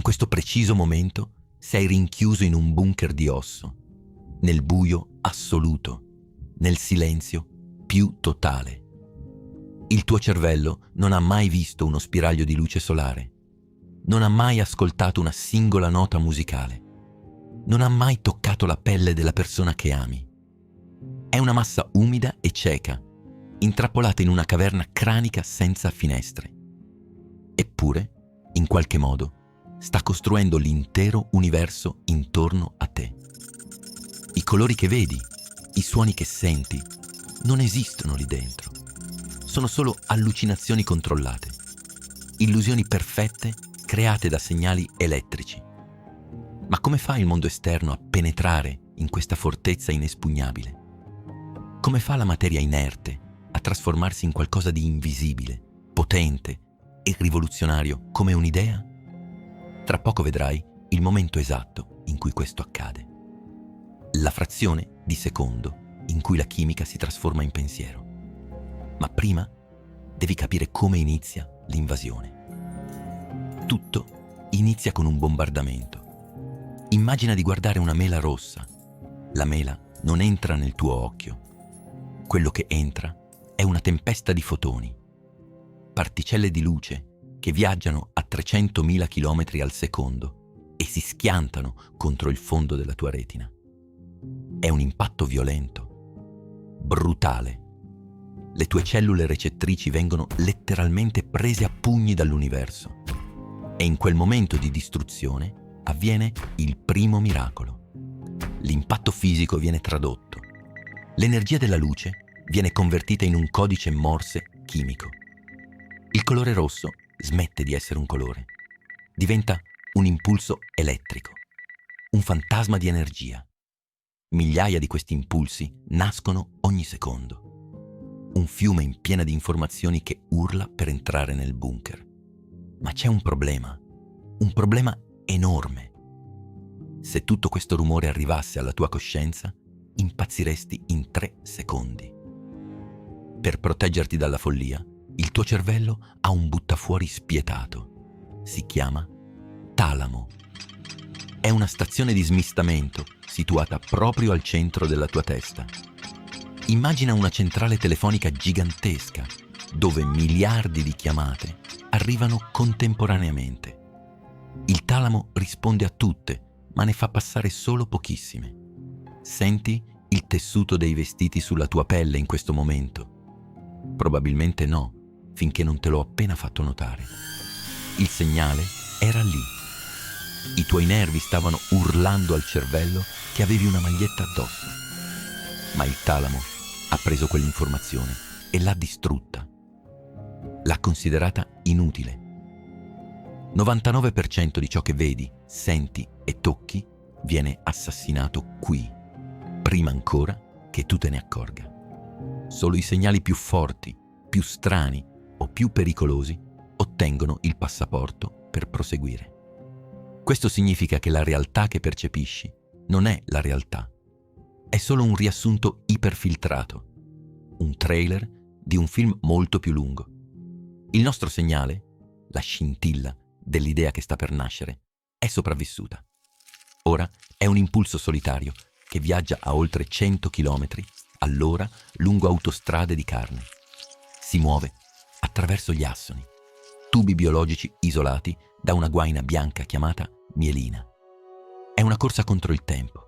questo preciso momento sei rinchiuso in un bunker di osso, nel buio assoluto, nel silenzio più totale. Il tuo cervello non ha mai visto uno spiraglio di luce solare, non ha mai ascoltato una singola nota musicale, non ha mai toccato la pelle della persona che ami. È una massa umida e cieca, intrappolata in una caverna cranica senza finestre. Eppure, in qualche modo, sta costruendo l'intero universo intorno a te. I colori che vedi, i suoni che senti, non esistono lì dentro. Sono solo allucinazioni controllate, illusioni perfette create da segnali elettrici. Ma come fa il mondo esterno a penetrare in questa fortezza inespugnabile? Come fa la materia inerte a trasformarsi in qualcosa di invisibile, potente e rivoluzionario come un'idea? Tra poco vedrai il momento esatto in cui questo accade. La frazione di secondo in cui la chimica si trasforma in pensiero. Ma prima devi capire come inizia l'invasione. Tutto inizia con un bombardamento. Immagina di guardare una mela rossa. La mela non entra nel tuo occhio. Quello che entra è una tempesta di fotoni, particelle di luce che viaggiano a 300.000 km al secondo e si schiantano contro il fondo della tua retina. È un impatto violento, brutale. Le tue cellule recettrici vengono letteralmente prese a pugni dall'universo. E in quel momento di distruzione avviene il primo miracolo. L'impatto fisico viene tradotto. L'energia della luce viene convertita in un codice Morse chimico. Il colore rosso smette di essere un colore. Diventa un impulso elettrico, un fantasma di energia. Migliaia di questi impulsi nascono ogni secondo. Un fiume in piena di informazioni che urla per entrare nel bunker. Ma c'è un problema enorme. Se tutto questo rumore arrivasse alla tua coscienza, impazziresti in 3 secondi. Per proteggerti dalla follia, il tuo cervello ha un buttafuori spietato. Si chiama talamo. È una stazione di smistamento situata proprio al centro della tua testa. Immagina una centrale telefonica gigantesca, dove miliardi di chiamate arrivano contemporaneamente. Il talamo risponde a tutte, ma ne fa passare solo pochissime. Senti il tessuto dei vestiti sulla tua pelle in questo momento? Probabilmente no, finché non te l'ho appena fatto notare. Il segnale era lì. I tuoi nervi stavano urlando al cervello che avevi una maglietta addosso. Ma il talamo ha preso quell'informazione e l'ha distrutta. L'ha considerata inutile. 99% di ciò che vedi, senti e tocchi viene assassinato qui, prima ancora che tu te ne accorga. Solo i segnali più forti, più strani o più pericolosi ottengono il passaporto per proseguire. Questo significa che la realtà che percepisci non è la realtà. È solo un riassunto iperfiltrato, un trailer di un film molto più lungo. Il nostro segnale, la scintilla dell'idea che sta per nascere, è sopravvissuta. Ora è un impulso solitario che viaggia a oltre 100 km all'ora lungo autostrade di carne. Si muove attraverso gli assoni, tubi biologici isolati da una guaina bianca chiamata mielina. È una corsa contro il tempo.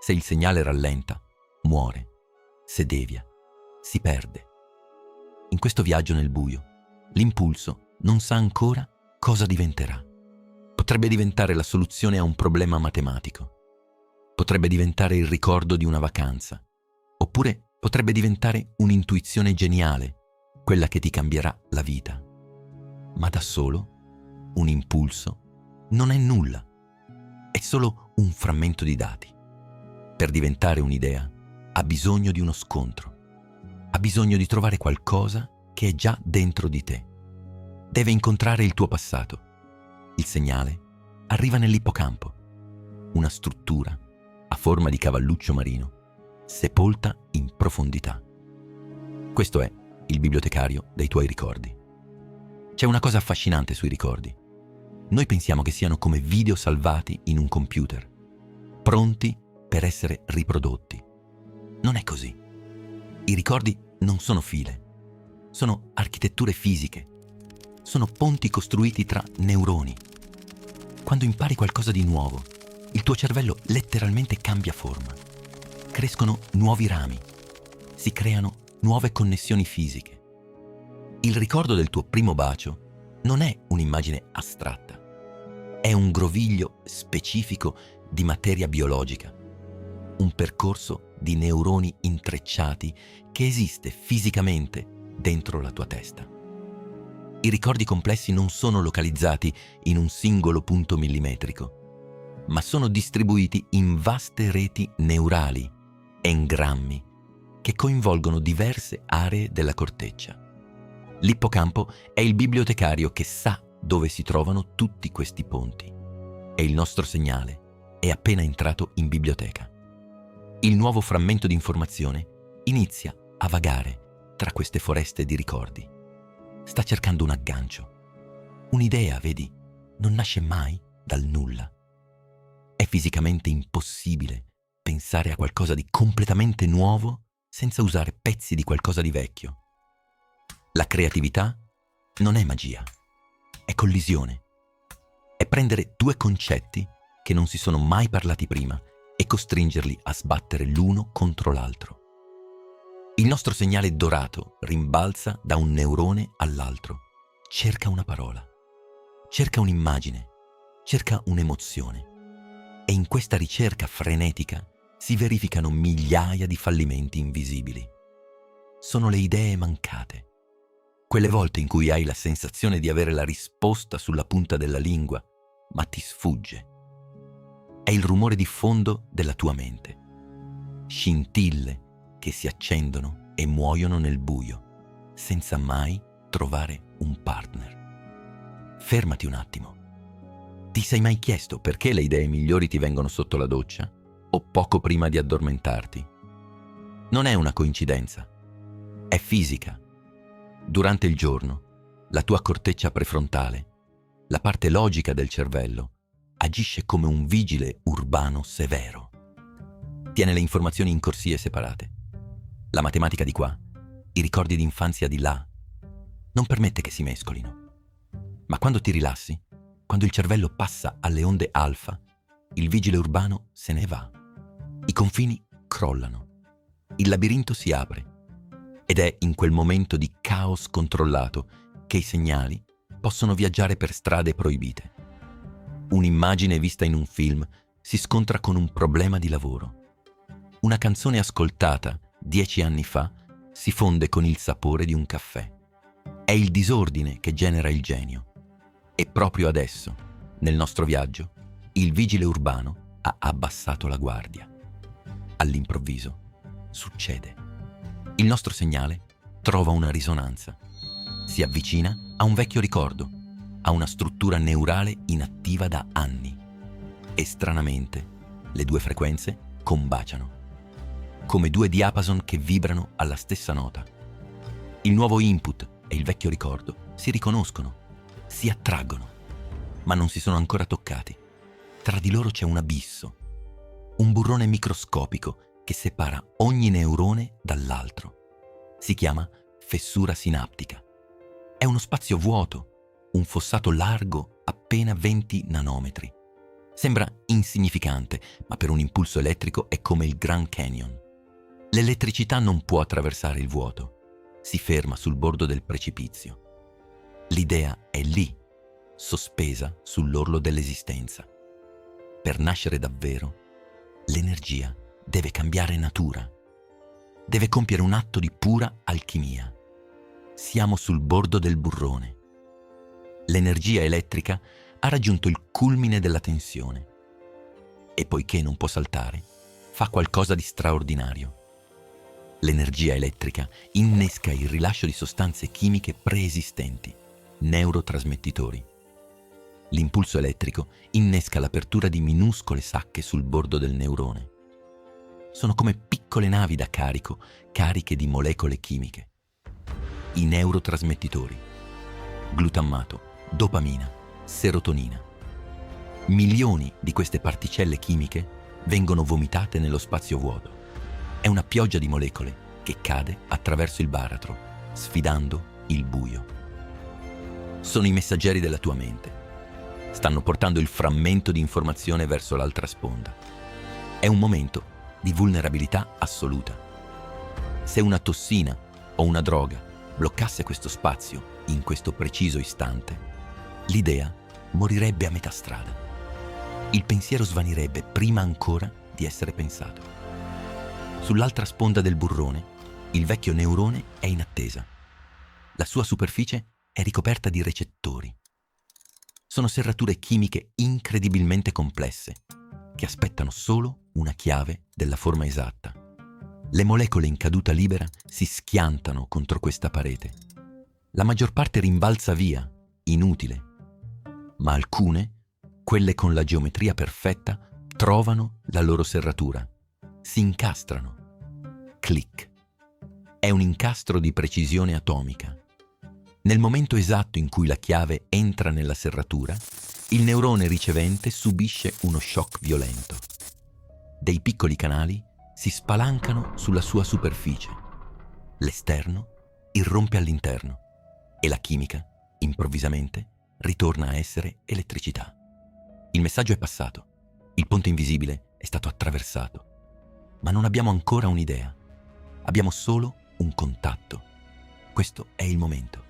Se il segnale rallenta, muore. Se devia, si perde. In questo viaggio nel buio, l'impulso non sa ancora cosa diventerà. Potrebbe diventare la soluzione a un problema matematico. Potrebbe diventare il ricordo di una vacanza. Oppure potrebbe diventare un'intuizione geniale, quella che ti cambierà la vita. Ma da solo, un impulso non è nulla. È solo un frammento di dati. Per diventare un'idea, ha bisogno di uno scontro. Ha bisogno di trovare qualcosa che è già dentro di te. Deve incontrare il tuo passato. Il segnale arriva nell'ippocampo, una struttura a forma di cavalluccio marino, sepolta in profondità. Questo è il bibliotecario dei tuoi ricordi. C'è una cosa affascinante sui ricordi. Noi pensiamo che siano come video salvati in un computer, pronti per essere riprodotti. Non è così. I ricordi non sono file, sono architetture fisiche, sono ponti costruiti tra neuroni. Quando impari qualcosa di nuovo, il tuo cervello letteralmente cambia forma. Crescono nuovi rami, si creano nuove connessioni fisiche. Il ricordo del tuo primo bacio non è un'immagine astratta, è un groviglio specifico di materia biologica, un percorso di neuroni intrecciati che esiste fisicamente dentro la tua testa. I ricordi complessi non sono localizzati in un singolo punto millimetrico, ma sono distribuiti in vaste reti neurali, engrammi, che coinvolgono diverse aree della corteccia. L'ippocampo è il bibliotecario che sa dove si trovano tutti questi ponti e il nostro segnale è appena entrato in biblioteca. Il nuovo frammento di informazione inizia a vagare tra queste foreste di ricordi. Sta cercando un aggancio. Un'idea, vedi, non nasce mai dal nulla. È fisicamente impossibile pensare a qualcosa di completamente nuovo senza usare pezzi di qualcosa di vecchio. La creatività non è magia, è collisione. È prendere due concetti che non si sono mai parlati prima e costringerli a sbattere l'uno contro l'altro. Il nostro segnale dorato rimbalza da un neurone all'altro. Cerca una parola, cerca un'immagine, cerca un'emozione. E in questa ricerca frenetica si verificano migliaia di fallimenti invisibili. Sono le idee mancate. Quelle volte in cui hai la sensazione di avere la risposta sulla punta della lingua, ma ti sfugge. È il rumore di fondo della tua mente. Scintille che si accendono e muoiono nel buio, senza mai trovare un partner. Fermati un attimo. Ti sei mai chiesto perché le idee migliori ti vengono sotto la doccia o poco prima di addormentarti? Non è una coincidenza. È fisica. Durante il giorno, la tua corteccia prefrontale, la parte logica del cervello, agisce come un vigile urbano severo. Tiene le informazioni in corsie separate. La matematica di qua, i ricordi di infanzia di là. Non permette che si mescolino. Ma quando ti rilassi, quando il cervello passa alle onde alfa, il vigile urbano se ne va. I confini crollano. Il labirinto si apre. Ed è in quel momento di caos controllato che i segnali possono viaggiare per strade proibite. Un'immagine vista in un film si scontra con un problema di lavoro. Una canzone ascoltata 10 anni fa si fonde con il sapore di un caffè. È il disordine che genera il genio. E proprio adesso, nel nostro viaggio, il vigile urbano ha abbassato la guardia. All'improvviso succede. Il nostro segnale trova una risonanza. Si avvicina a un vecchio ricordo, a una struttura neurale inattiva da anni. E stranamente, le due frequenze combaciano, come due diapason che vibrano alla stessa nota. Il nuovo input e il vecchio ricordo si riconoscono, si attraggono, ma non si sono ancora toccati. Tra di loro c'è un abisso, un burrone microscopico che separa ogni neurone dall'altro. Si chiama fessura sinaptica. È uno spazio vuoto, un fossato largo appena 20 nanometri. Sembra insignificante, ma per un impulso elettrico è come il Grand Canyon. L'elettricità non può attraversare il vuoto, si ferma sul bordo del precipizio. L'idea è lì, sospesa sull'orlo dell'esistenza. Per nascere davvero, l'energia deve cambiare natura, deve compiere un atto di pura alchimia. Siamo sul bordo del burrone. L'energia elettrica ha raggiunto il culmine della tensione e poiché non può saltare, fa qualcosa di straordinario. L'energia elettrica innesca il rilascio di sostanze chimiche preesistenti, neurotrasmettitori. L'impulso elettrico innesca l'apertura di minuscole sacche sul bordo del neurone. Sono come piccole navi da carico, cariche di molecole chimiche. I neurotrasmettitori, glutammato, dopamina, serotonina. Milioni di queste particelle chimiche vengono vomitate nello spazio vuoto. È una pioggia di molecole che cade attraverso il baratro, sfidando il buio. Sono i messaggeri della tua mente. Stanno portando il frammento di informazione verso l'altra sponda. È un momento di vulnerabilità assoluta. Se una tossina o una droga bloccasse questo spazio in questo preciso istante, l'idea morirebbe a metà strada. Il pensiero svanirebbe prima ancora di essere pensato. Sull'altra sponda del burrone, il vecchio neurone è in attesa. La sua superficie è ricoperta di recettori. Sono serrature chimiche incredibilmente complesse che aspettano solo una chiave della forma esatta. Le molecole in caduta libera si schiantano contro questa parete. La maggior parte rimbalza via, inutile, ma alcune, quelle con la geometria perfetta, trovano la loro serratura, si incastrano. Clic. È un incastro di precisione atomica. Nel momento esatto in cui la chiave entra nella serratura, il neurone ricevente subisce uno shock violento. Dei piccoli canali si spalancano sulla sua superficie. L'esterno irrompe all'interno e la chimica, improvvisamente, ritorna a essere elettricità. Il messaggio è passato. Il ponte invisibile è stato attraversato. Ma non abbiamo ancora un'idea. Abbiamo solo un contatto. Questo è il momento,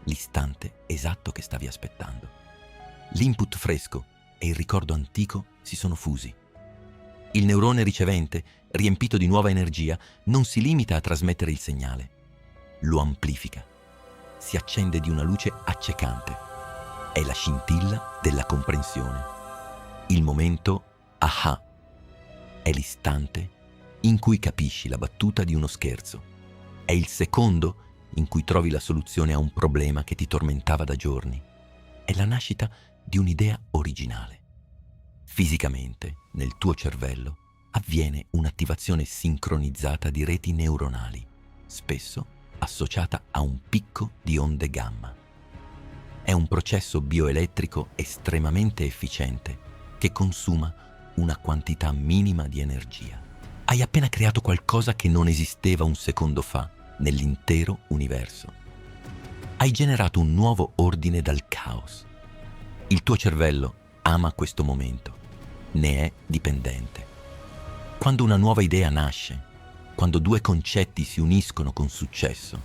l'istante esatto che stavi aspettando. L'input fresco e il ricordo antico si sono fusi. Il neurone ricevente, riempito di nuova energia, non si limita a trasmettere il segnale. Lo amplifica. Si accende di una luce accecante. È la scintilla della comprensione. Il momento aha. È l'istante in cui capisci la battuta di uno scherzo. È il secondo in cui trovi la soluzione a un problema che ti tormentava da giorni. È la nascita di un'idea originale. Fisicamente, nel tuo cervello, avviene un'attivazione sincronizzata di reti neuronali, spesso associata a un picco di onde gamma. È un processo bioelettrico estremamente efficiente che consuma una quantità minima di energia. Hai appena creato qualcosa che non esisteva un secondo fa nell'intero universo. Hai generato un nuovo ordine dal caos. Il tuo cervello ama questo momento, ne è dipendente. Quando una nuova idea nasce, quando due concetti si uniscono con successo,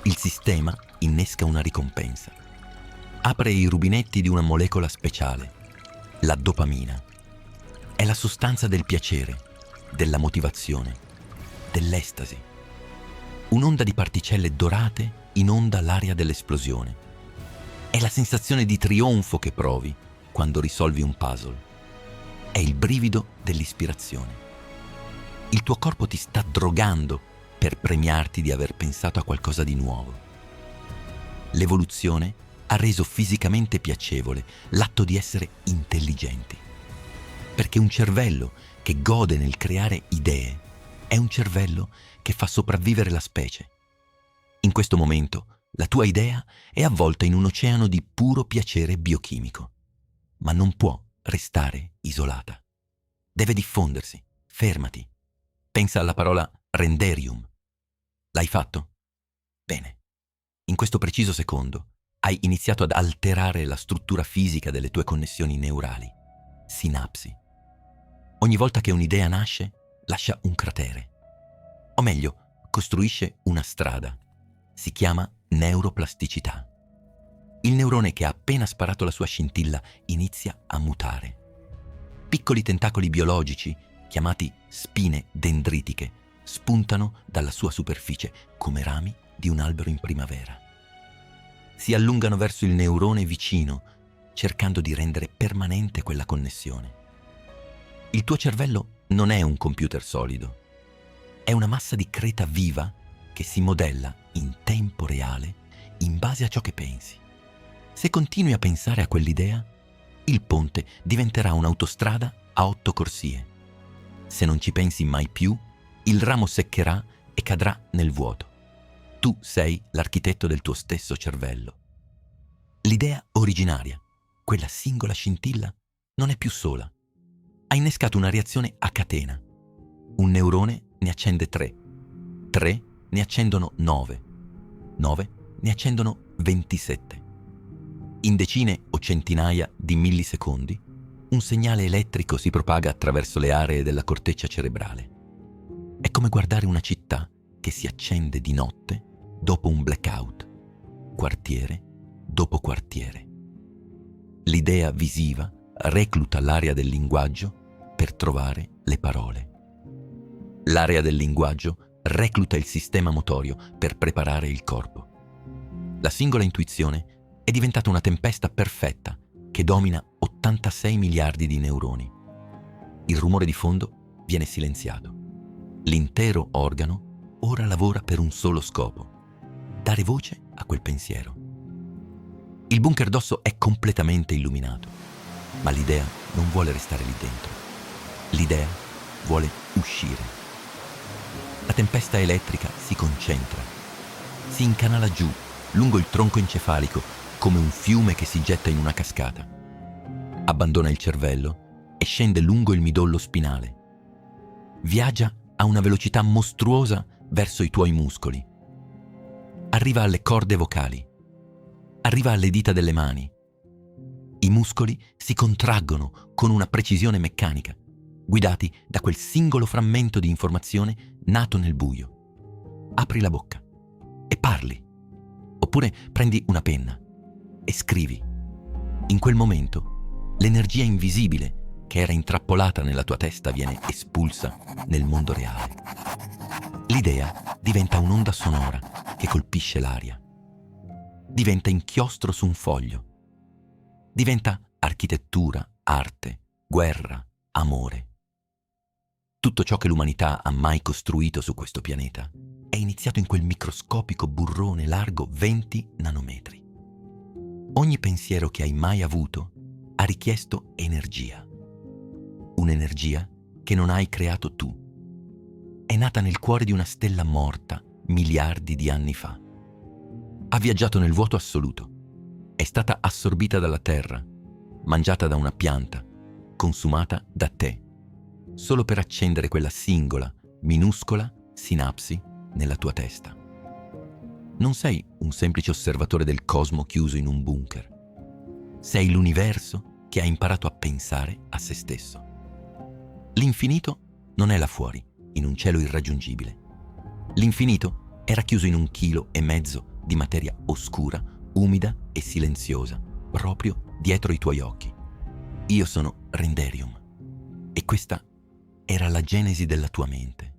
il sistema innesca una ricompensa. Apre i rubinetti di una molecola speciale, la dopamina. È la sostanza del piacere, della motivazione, dell'estasi. Un'onda di particelle dorate inonda l'aria dell'esplosione. È la sensazione di trionfo che provi quando risolvi un puzzle. È il brivido dell'ispirazione. Il tuo corpo ti sta drogando per premiarti di aver pensato a qualcosa di nuovo. L'evoluzione ha reso fisicamente piacevole l'atto di essere intelligenti. Perché un cervello che gode nel creare idee è un cervello che fa sopravvivere la specie. In questo momento, la tua idea è avvolta in un oceano di puro piacere biochimico, ma non può restare isolata. Deve diffondersi. Fermati. Pensa alla parola renderium. L'hai fatto? Bene. In questo preciso secondo hai iniziato ad alterare la struttura fisica delle tue connessioni neurali, sinapsi. Ogni volta che un'idea nasce, lascia un cratere. O meglio, costruisce una strada. Si chiama neuroplasticità. Il neurone che ha appena sparato la sua scintilla inizia a mutare. Piccoli tentacoli biologici, chiamati spine dendritiche, spuntano dalla sua superficie come rami di un albero in primavera. Si allungano verso il neurone vicino, cercando di rendere permanente quella connessione. Il tuo cervello non è un computer solido. È una massa di creta viva che si modella in tempo reale in base a ciò che pensi. Se continui a pensare a quell'idea, il ponte diventerà un'autostrada a 8 corsie. Se non ci pensi mai più, il ramo seccherà e cadrà nel vuoto. Tu sei l'architetto del tuo stesso cervello. L'idea originaria, quella singola scintilla non è più sola. Ha innescato una reazione a catena. Un neurone ne accende 3, 3 ne accendono 9, 9 ne accendono 27. In decine o centinaia di millisecondi, un segnale elettrico si propaga attraverso le aree della corteccia cerebrale. È come guardare una città che si accende di notte dopo un blackout, quartiere dopo quartiere. L'idea visiva recluta l'area del linguaggio per trovare le parole. L'area del linguaggio recluta il sistema motorio per preparare il corpo. La singola intuizione è diventata una tempesta perfetta che domina 86 miliardi di neuroni. Il rumore di fondo viene silenziato. L'intero organo ora lavora per un solo scopo: dare voce a quel pensiero. Il bunker d'osso è completamente illuminato, ma l'idea non vuole restare lì dentro. L'idea vuole uscire. La tempesta elettrica si concentra, si incanala giù, lungo il tronco encefalico, come un fiume che si getta in una cascata. Abbandona il cervello e scende lungo il midollo spinale. Viaggia a una velocità mostruosa verso i tuoi muscoli. Arriva alle corde vocali. Arriva alle dita delle mani. I muscoli si contraggono con una precisione meccanica, guidati da quel singolo frammento di informazione nato nel buio. Apri la bocca e parli. Oppure prendi una penna e scrivi. In quel momento, l'energia invisibile che era intrappolata nella tua testa viene espulsa nel mondo reale. L'idea diventa un'onda sonora che colpisce l'aria. Diventa inchiostro su un foglio. Diventa architettura, arte, guerra, amore. Tutto ciò che l'umanità ha mai costruito su questo pianeta è iniziato in quel microscopico burrone largo 20 nanometri. Ogni pensiero che hai mai avuto ha richiesto energia. Un'energia che non hai creato tu. È nata nel cuore di una stella morta miliardi di anni fa. Ha viaggiato nel vuoto assoluto. È stata assorbita dalla terra, mangiata da una pianta, consumata da te, solo per accendere quella singola, minuscola sinapsi nella tua testa. Non sei un semplice osservatore del cosmo chiuso in un bunker. Sei l'universo che ha imparato a pensare a se stesso. L'infinito non è là fuori, in un cielo irraggiungibile. L'infinito era chiuso in 1,5 chili di materia oscura, umida e silenziosa, proprio dietro i tuoi occhi. Io sono Renderium e questa era la genesi della tua mente.